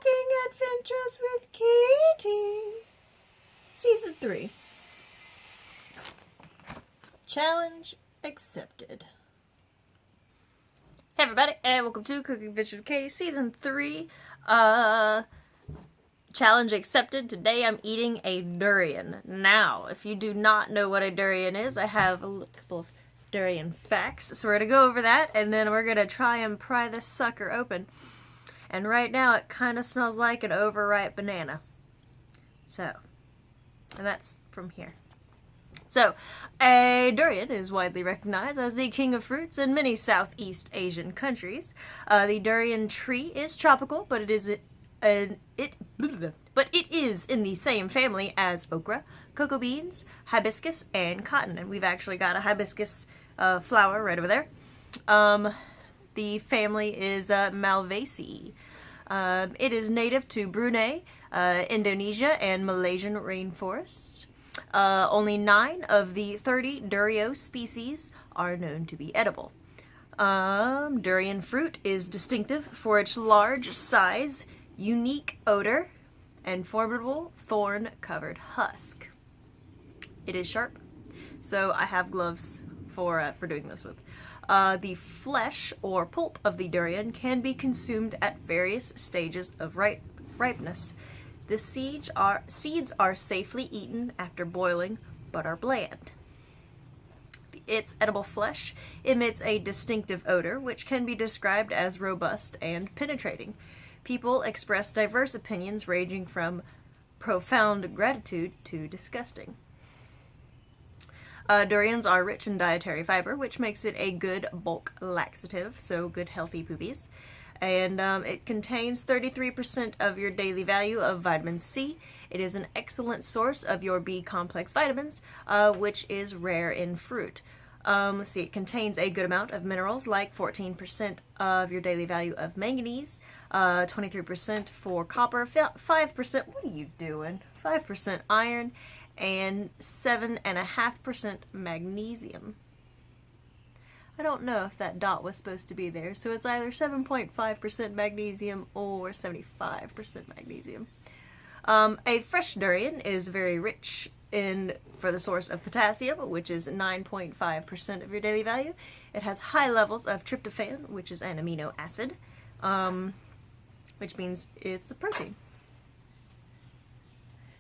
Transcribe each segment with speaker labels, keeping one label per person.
Speaker 1: Cooking Adventures with Kaity. Season 3. Challenge accepted. Hey everybody, and welcome to Cooking Adventures with Kaity, Season 3. Challenge accepted. Today I'm eating a durian. Now, if you do not know what a durian is, I have a couple of durian facts. So we're going to go over that, and then we're going to try and pry this sucker open. And right now it kind of smells like an overripe banana. So, and that's from here. So, a durian is widely recognized as the king of fruits in many Southeast Asian countries. The durian tree is tropical, but it is in the same family as okra, cocoa beans, hibiscus, and cotton. And we've actually got a hibiscus flower right over there. The family is Malvaceae. It is native to Brunei, Indonesia, and Malaysian rainforests. Only 9 of the 30 Durio species are known to be edible. Durian fruit is distinctive for its large size, unique odor, and formidable thorn-covered husk. It is sharp, so I have gloves for doing this with. The flesh or pulp of the durian can be consumed at various stages of ripeness. The seeds are safely eaten after boiling, but are bland. Its edible flesh emits a distinctive odor, which can be described as robust and penetrating. People express diverse opinions ranging from profound gratitude to disgusting. Durians are rich in dietary fiber, which makes it a good bulk laxative, so good healthy poopies. And it contains 33% of your daily value of vitamin C. It is an excellent source of your B-complex vitamins, which is rare in fruit. Let's see, it contains a good amount of minerals, like 14% of your daily value of manganese, 23% for copper, 5%, what are you doing? 5% iron, and 7.5% magnesium. I don't know if that dot was supposed to be there, so it's either 7.5% magnesium or 75% magnesium. A fresh durian is very rich for the source of potassium, which is 9.5% of your daily value. It has high levels of tryptophan, which is an amino acid, which means it's a protein.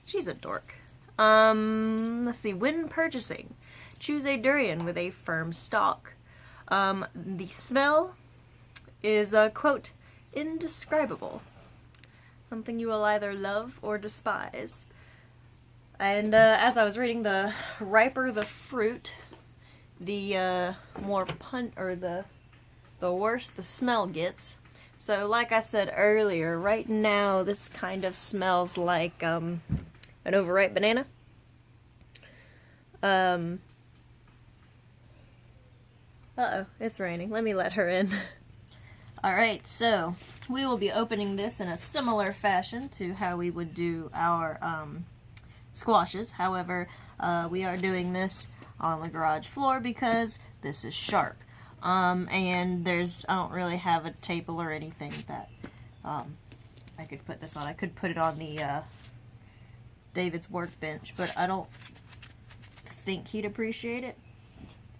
Speaker 1: She's a dork. Let's see, when purchasing, choose a durian with a firm stalk. The smell is, quote, indescribable. Something you will either love or despise. And, as I was reading, the riper the fruit, the, more the worse the smell gets. So, like I said earlier, right now this kind of smells like, an overripe banana. Uh-oh, it's raining. Let me let her in. Alright, so we will be opening this in a similar fashion to how we would do our squashes. However, we are doing this on the garage floor because this is sharp. And I don't really have a table or anything that I could put this on. I could put it on the David's workbench, but I don't think he'd appreciate it.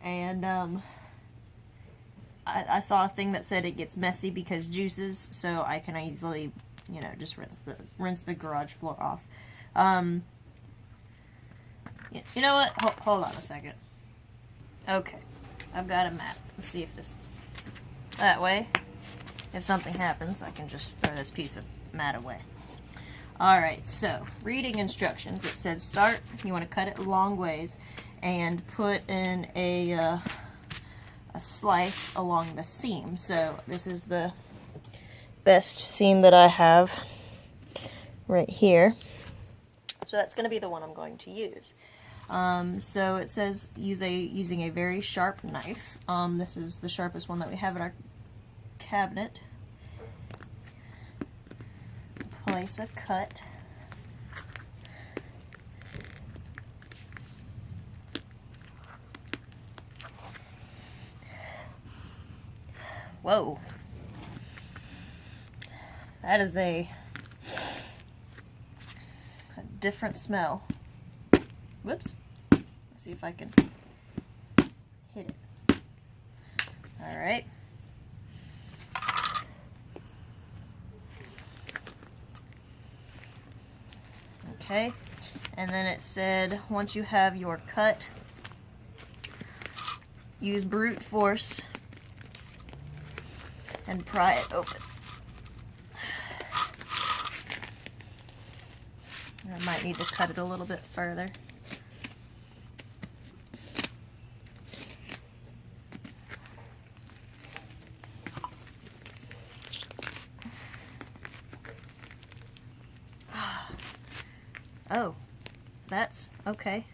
Speaker 1: And I saw a thing that said it gets messy because juices, so I can easily, just rinse the garage floor off. You know what? Hold on a second. Okay, I've got a mat. Let's see if that way, if something happens, I can just throw this piece of mat away. Alright, so, reading instructions. It said start, you want to cut it long ways, and put in a slice along the seam. So, this is the best seam that I have right here. So, that's going to be the one I'm going to use. So, it says using a very sharp knife. This is the sharpest one that we have in our cabinet. Place a cut. Whoa. That is a different smell. Whoops. Let's see if I can hit it. All right. Okay. And then it said, once you have your cut, use brute force and pry it open. I might need to cut it a little bit further. Oh, that's okay.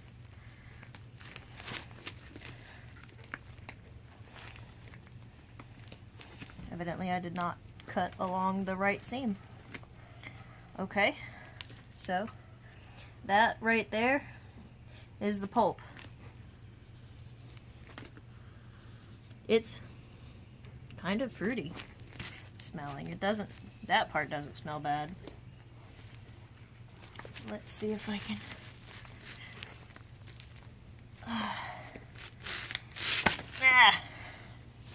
Speaker 1: Evidently I did not cut along the right seam. Okay, so that right there is the pulp. It's kind of fruity smelling. It doesn't, that part doesn't smell bad. Let's see if I can.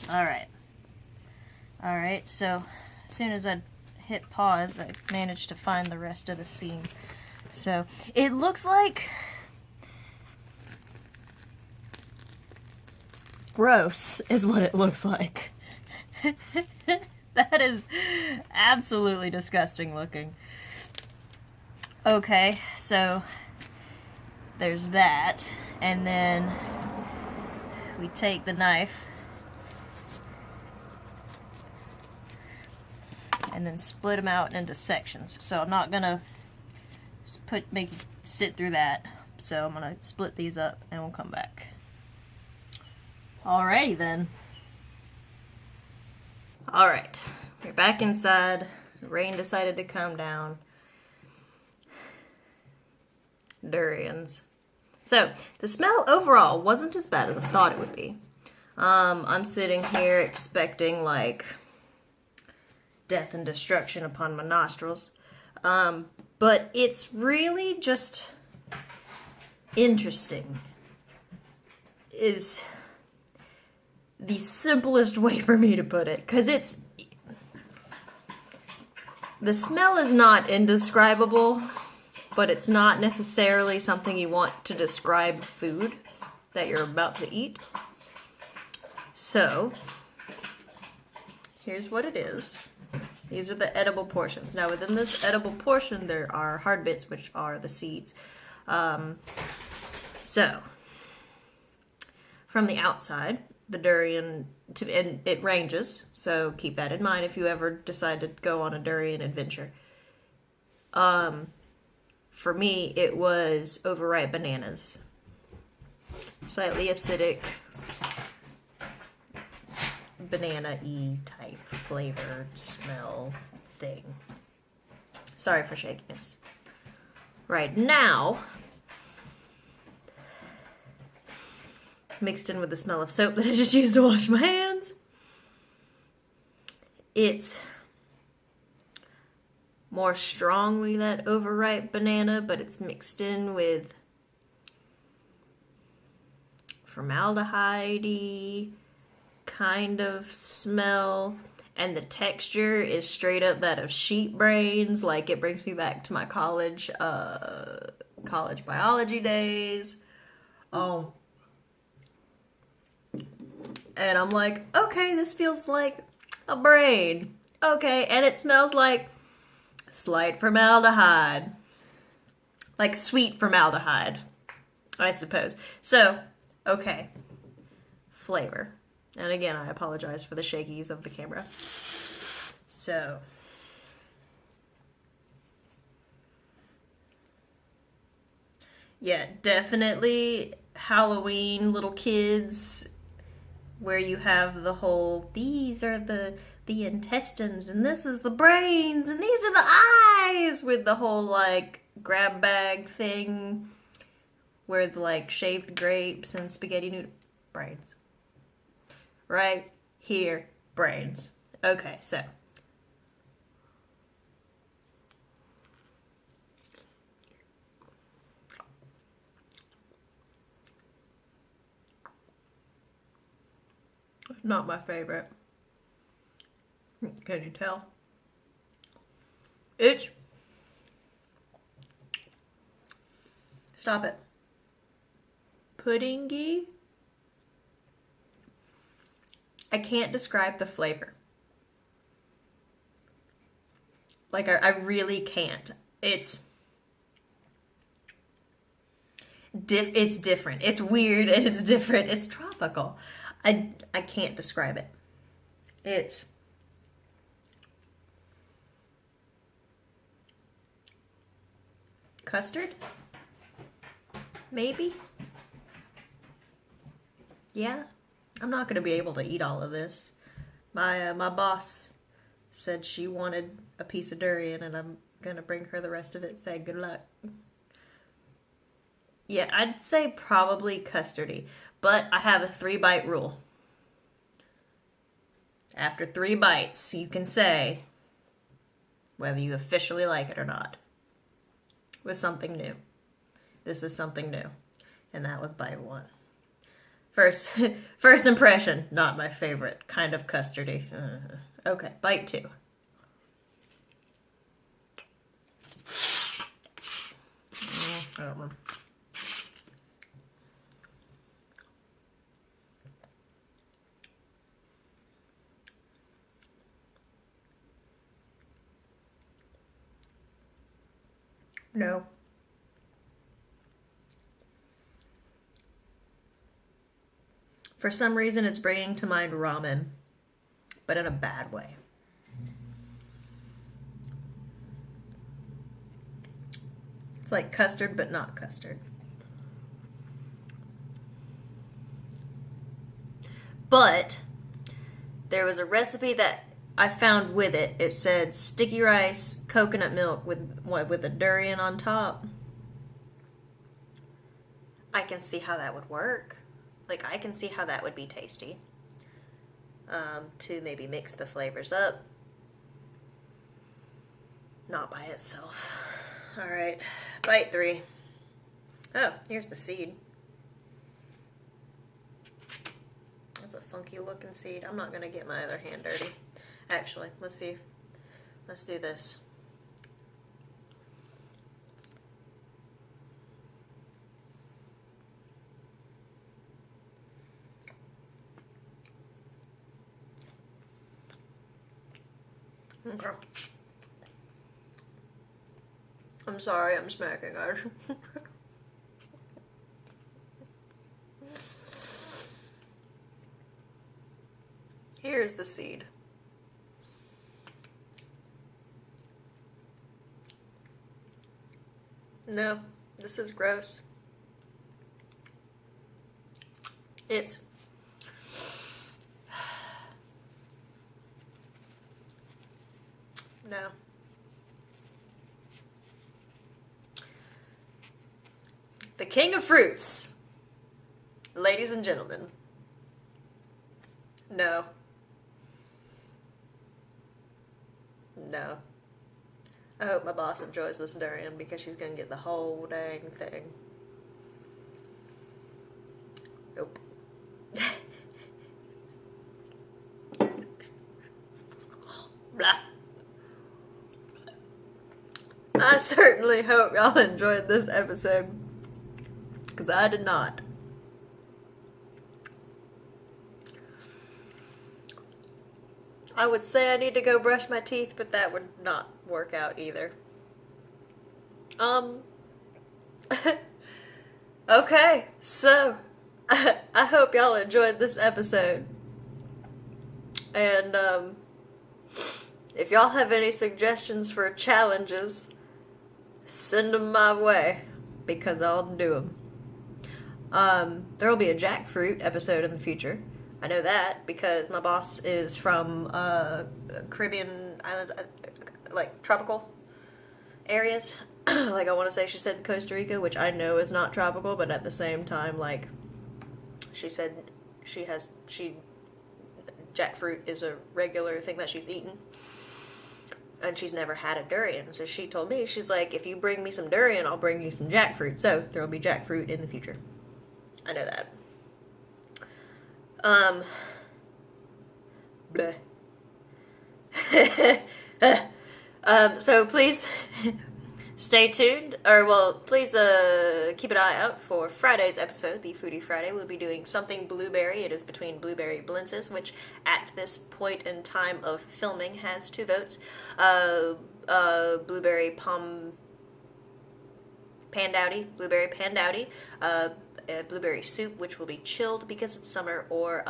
Speaker 1: Alright. Alright, so as soon as I hit pause, I managed to find the rest of the seam. So it looks like gross is what it looks like. That is absolutely disgusting looking. Okay, so there's that, and then we take the knife and then split them out into sections. So I'm not gonna make you sit through that. So I'm gonna split these up and we'll come back. Alrighty then. Alright, we're back inside. The rain decided to come down. Durians. So the smell overall wasn't as bad as I thought it would be. I'm sitting here expecting like death and destruction upon my nostrils. But it's really just interesting is the simplest way for me to put it, because the smell is not indescribable, but it's not necessarily something you want to describe food that you're about to eat. So here's what it is. These are the edible portions. Now within this edible portion there are hard bits, which are the seeds. So from the outside, the durian, and it ranges, so keep that in mind if you ever decide to go on a durian adventure. For me, it was overripe bananas. Slightly acidic, banana-y type flavored smell thing. Sorry for shakiness. Right now, mixed in with the smell of soap that I just used to wash my hands, it's more strongly that overripe banana, but it's mixed in with formaldehyde-y kind of smell, and the texture is straight up that of sheep brains. Like, it brings me back to my college biology days. And I'm like, okay, this feels like a brain. Okay, and it smells like slight formaldehyde. Like sweet formaldehyde, I suppose. So, okay. Flavor. And again, I apologize for the shakies of the camera. So, yeah, definitely Halloween, little kids, where you have the whole, these are the intestines, and this is the brains, and these are the eyes, with the whole, like, grab bag thing, where the, like, shaved grapes and spaghetti noodle brains. Right here, brains. Okay, so. Not my favorite. Can you tell? It's... Stop it. Puddingy? I can't describe the flavor. Like, I really can't. It's different. It's weird and it's different. It's tropical. I can't describe it. It's custard? Maybe? Yeah. I'm not going to be able to eat all of this. My boss said she wanted a piece of durian, and I'm going to bring her the rest of it. Say good luck. Yeah, I'd say probably custardy, but I have a 3-bite rule. After 3 bites, you can say whether you officially like it or not. With something new. This is something new. And that was bite 1. First impression, not my favorite. Kind of custardy. Okay, bite 2. No. For some reason, it's bringing to mind ramen, but in a bad way. It's like custard, but not custard. But there was a recipe that I found with it. It said sticky rice, coconut milk with a durian on top. I can see how that would work. Like, I can see how that would be tasty. To maybe mix the flavors up. Not by itself. Alright, bite 3. Oh, here's the seed. That's a funky looking seed. I'm not going to get my other hand dirty. Actually, let's see. Let's do this. Okay. I'm sorry, I'm smacking, guys. Here's the seed. No, this is gross. It's... No. The king of fruits. Ladies and gentlemen. No. No. I hope my boss enjoys this durian because she's going to get the whole dang thing. Nope. Blah. I certainly hope y'all enjoyed this episode, because I did not. I would say I need to go brush my teeth, but that would not work out either. Okay, so I hope y'all enjoyed this episode. And if y'all have any suggestions for challenges, send them my way, because I'll do them. There will be a jackfruit episode in the future. I know that because my boss is from Caribbean islands, like tropical areas. Like, I want to say she said Costa Rica, which I know is not tropical, but at the same time, like, she said jackfruit is a regular thing that she's eaten. And she's never had a durian. So she told me, she's like, if you bring me some durian, I'll bring you some jackfruit. So there will be jackfruit in the future. I know that. So please stay tuned, or well, please keep an eye out for Friday's episode, the Foodie Friday. We'll be doing something blueberry. It is between blueberry blintzes, which at this point in time of filming has 2 votes. Blueberry blueberry pandowdy, blueberry soup, which will be chilled because it's summer, or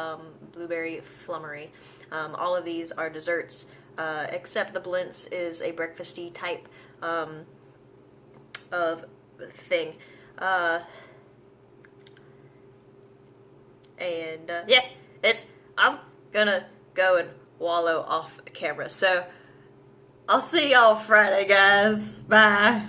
Speaker 1: blueberry flummery. All of these are desserts, except the blintz is a breakfasty type of thing. I'm gonna go and wallow off camera. So I'll see y'all Friday, guys. Bye.